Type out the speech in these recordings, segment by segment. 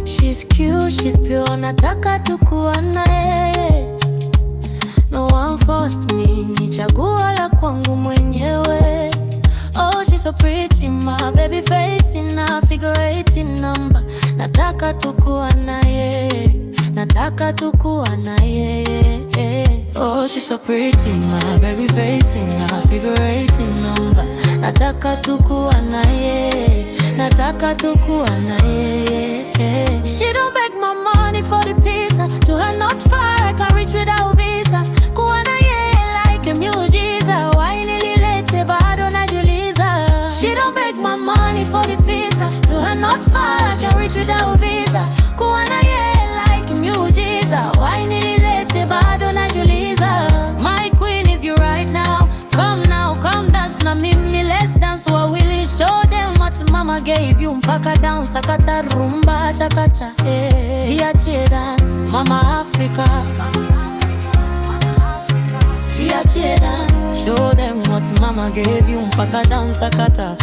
She's cute, she's pure, nataka tu kuwa na yeye. No one forced me, ni chaguo la kwangu mwenyewe. Oh, she's so pretty, my baby face in a figure 8 number. Nataka tu kuwa na yeye, nataka tu kuwa na yeye. Oh, she's so pretty, my baby face in a figure 8 number. Nataka tu kuwa na yeye, nataka tu kuwa na yeye. She don't beg my money for the pizza. To her not far, I can reach without visa. Kuwa na yeye like a miujiza. Why nililete bado najiuliza. She don't beg my money for the pizza. To her not far, I can reach without visa. Kuwa na yeye like a miujiza. Why nililete bado najiuliza. My queen is you right now. Come now, come dance na mimi, let's dance wawili. Show them what mama gave you. Mpaka down, sakata rumba, chakacha, hey. Jiachie dance, mama Africa. Jiachie dance, show them what mama gave you. Mpaka down, sakata,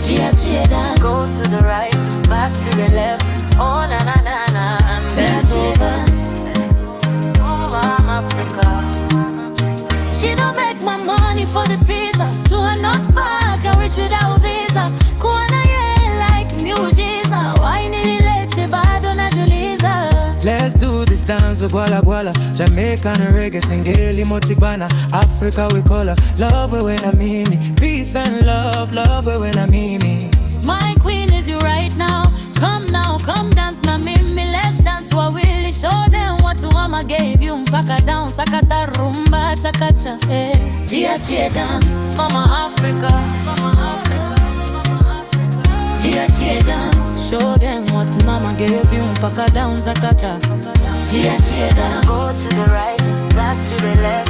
jiachie dance. Go to the right, back to the left. Oh na na na na, and jiachie dance. Oh mama Africa. She don't make my money for the pizza. To her not far, I can reach without visa. Kuwa na yeye like miujiza. Why nililete bado najiuliza. Let's do this dance, gwala gwala. Jamaican reggae, singeli motibana. Africa we call her, love wewe na mimi. Peace and love, love wewe na mimi. My queen is you right now. Come now, come dance na mimi, let's dance wawili. Show them what mama gave you. Mpaka down, sakata rumba, chakacha, hey. Jiachie dance, mama Africa. Jiachie dance, show them what mama gave you. Mpaka down, sakata, jiachie dance. Go to the right, back to the left.